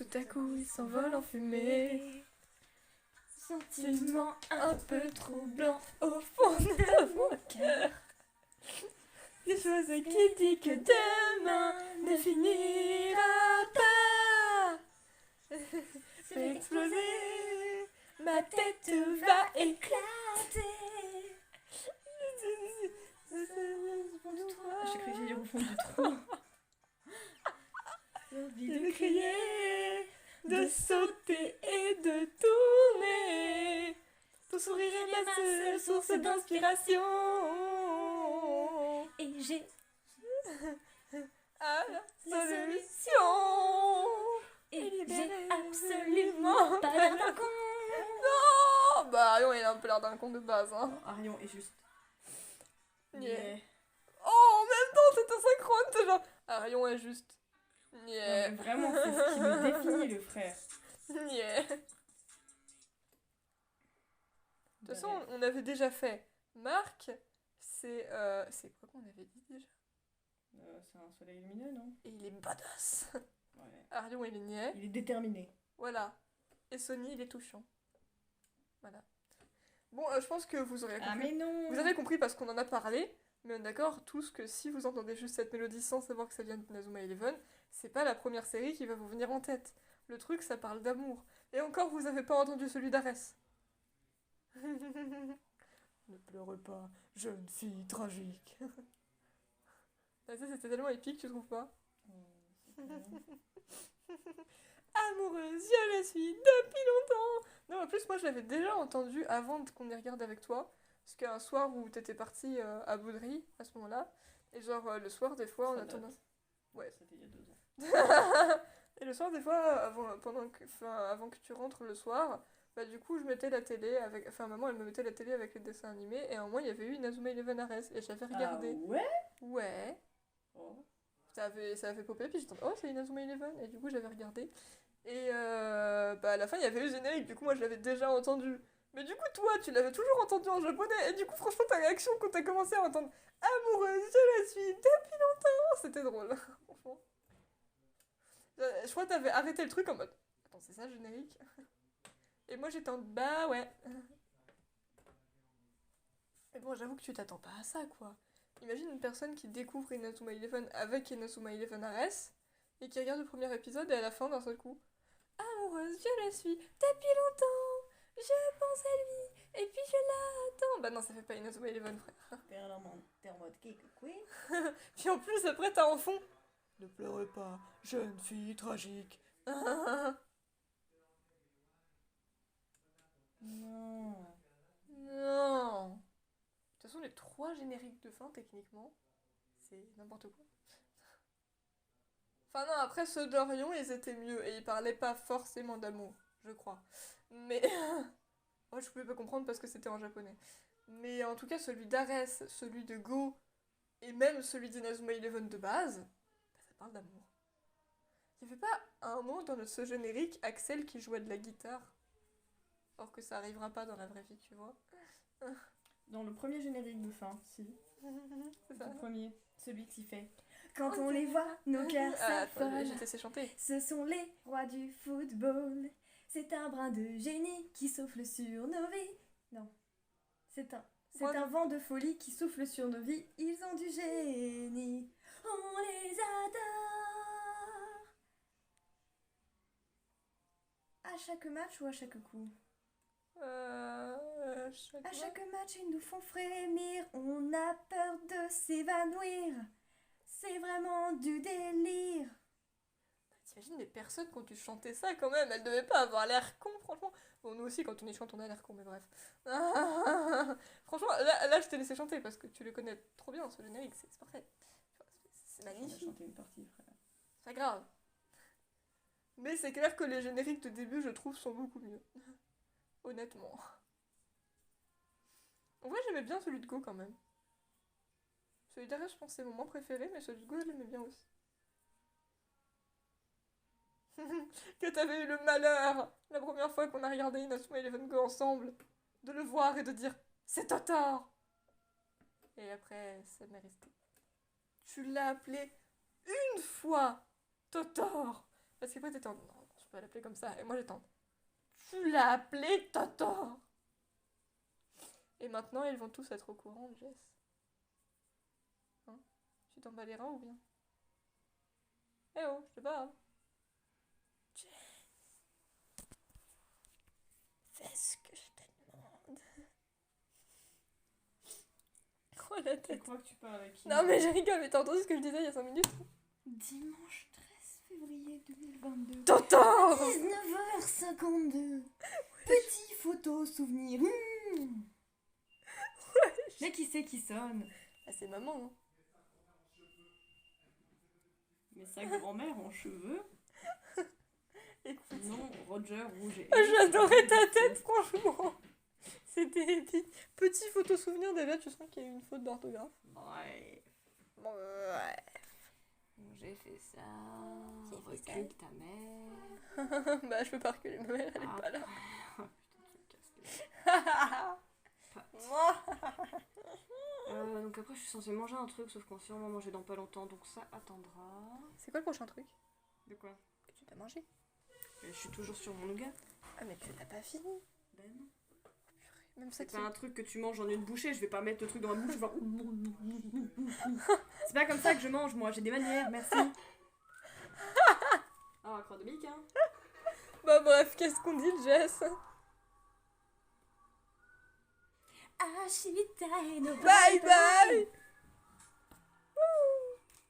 Tout à coup, il s'envole en fumée. Sentiment un peu troublant au fond de mon cœur. Des choses qui disent que demain ne finira pas. Fait exploser, ma tête va éclater. J'ai cru que j'allais dire au fond du trou. J'ai envie de crier, de sauter et de tourner. Ton sourire est ma seule source d'inspiration. Et j'ai la solution. Et j'ai absolument pas l'air d'un con. Non, bah Arion il a un peu l'air d'un con de base hein. Arion est juste. Yeah. Oh, en même temps c'était synchrone, c'est genre Arion est juste. Yeah. Non, mais vraiment, c'est ce qui me définit, le frère. Yeah. De toute façon, on avait déjà fait. Marc, c'est quoi qu'on avait dit déjà? C'est un soleil lumineux, non? Et il est badass. Ouais. Arion, il est niais. Il est déterminé. Voilà. Et Sony, il est touchant. Voilà. Bon, je pense que vous aurez compris. Ah mais non! Vous avez compris parce qu'on en a parlé, mais on est d'accord tous que si vous entendez juste cette mélodie sans savoir que ça vient de Inazuma Eleven, c'est pas la première série qui va vous venir en tête. Le truc, ça parle d'amour. Et encore, vous avez pas entendu celui d'Arès. Ne pleure pas, jeune fille tragique. Ah, ça, c'était tellement épique, tu trouves pas? Amoureuse, je le suis depuis longtemps. Non, en plus, moi, je l'avais déjà entendu avant qu'on y regarde avec toi. Parce qu'un soir où t'étais partie à Baudry, à ce moment-là, et genre le soir, des fois, on attendait. Ouais. C'était il y a 2 ans. Et le soir, des fois, avant que tu rentres le soir, bah du coup, je mettais la télé avec. Enfin, maman, elle me mettait la télé avec les dessins animés, et à un moment, il y avait eu Inazuma Eleven Ares, et j'avais regardé. Ah ouais? Ouais. Oh. Ça avait popé, puis j'étais oh, c'est Inazuma Eleven, et du coup, j'avais regardé. Et bah à la fin, il y avait eu le générique, du coup, moi, je l'avais déjà entendu. Mais du coup, toi, tu l'avais toujours entendu en japonais, et du coup, franchement, ta réaction quand t'as commencé à entendre Amoureuse, je la suis depuis longtemps, c'était drôle, franchement. Je crois que t'avais arrêté le truc en mode attends, c'est ça le générique? Et moi j'étais en bah ouais. Mais bon, j'avoue que tu t'attends pas à ça quoi. Imagine une personne qui découvre Inazuma Eleven avec Inazuma Eleven Ares et qui regarde le premier épisode et à la fin d'un seul coup amoureuse, je la suis depuis longtemps, je pense à lui et puis je l'attends. Bah non, ça fait pas Inazuma Eleven frère. T'es en mode cake, oui? Puis en plus après t'as en fond ne pleurez pas, jeune fille tragique. Non. Non. De toute façon, les 3 génériques de fin, techniquement, c'est n'importe quoi. Enfin non, après ceux d'Orion, ils étaient mieux et ils parlaient pas forcément d'amour, je crois. Mais moi, je pouvais pas comprendre parce que c'était en japonais. Mais en tout cas, celui d'Ares, celui de Go et même celui d'Inazuma Eleven de base, bah, ça parle d'amour. Il y avait pas un mot dans ce générique Axel qui jouait de la guitare? Or que ça arrivera pas dans la vraie vie, tu vois. Dans le premier générique de fin, si. C'est ça. Le premier, celui qui fait. Quand on les voit, nos cœurs s'affolent. J'ai laissé chanter. Ce sont les rois du football. C'est un brin de génie qui souffle sur nos vies. Non. C'est un vent de folie qui souffle sur nos vies. Ils ont du génie. On les adore. À chaque match ou à chaque coup? À chaque match, ils nous font frémir. On a peur de s'évanouir. C'est vraiment du délire. T'imagines les personnes quand tu chantais ça quand même, elles devaient pas avoir l'air con franchement. Bon nous aussi quand on y chante on a l'air con mais bref. Franchement là je t'ai laissé chanter parce que tu le connais trop bien ce générique, c'est parfait. C'est magnifique. J'ai chanté une partie frère. C'est pas grave. Mais c'est clair que les génériques de début je trouve sont beaucoup mieux. Honnêtement. En vrai j'aimais bien celui de Go quand même. Celui d'Arès je pense c'est mon moins préféré mais celui de Go je l'aimais bien aussi. Que t'avais eu le malheur, la première fois qu'on a regardé Inazuma Eleven Go ensemble, de le voir et de dire « C'est Totor !» Et après, ça m'est resté. Tu l'as appelé une fois Totor, Parce qu'après t'étais en... Non, je peux pas l'appeler comme ça. Et moi j'étais en... Tu l'as appelé Totor. Et maintenant ils vont tous être au courant, Jess. Hein? Tu t'en bats les reins ou bien? Eh oh, je te parle. Jess. Fais ce que je te demande. Oh la Tu tête. crois que tu parles avec qui? Non mais je rigole, mais t'as entendu ce que je disais il y a 5 minutes? Dimanche 13 février 2022. Totor. 19h52. Petit photo souvenir. Mais qui c'est qui sonne? Ah c'est maman, hein. Mais sa grand-mère en cheveux. Écoute. Non, Roger Rouget. Ah, j'adorais ta tête, franchement. C'était épique. Petit photo souvenir, déjà, tu sens qu'il y a eu une faute d'orthographe. Ouais. Ouais. J'ai fait ça. J'ai fait ça. Recule ta mère. Bah, je peux pas reculer, ma mère, elle est pas là. Oh, putain, tu me casses les pattes. Donc après, je suis censée manger un truc, sauf qu'on va sûrement manger dans pas longtemps, donc ça attendra. C'est quoi le prochain truc De quoi? que tu dois manger? Je suis toujours sur mon nougat. Ah, mais tu l'as pas fini. Ben non. Même ça C'est qui... pas un truc que tu manges en une bouchée, je vais pas mettre le truc dans la bouche, genre... C'est pas comme ça que je mange, moi, j'ai des manières, merci. Ah, un croix de bique, hein. Bah, bref, qu'est-ce qu'on dit, Jess? Ashita et no Bye bye.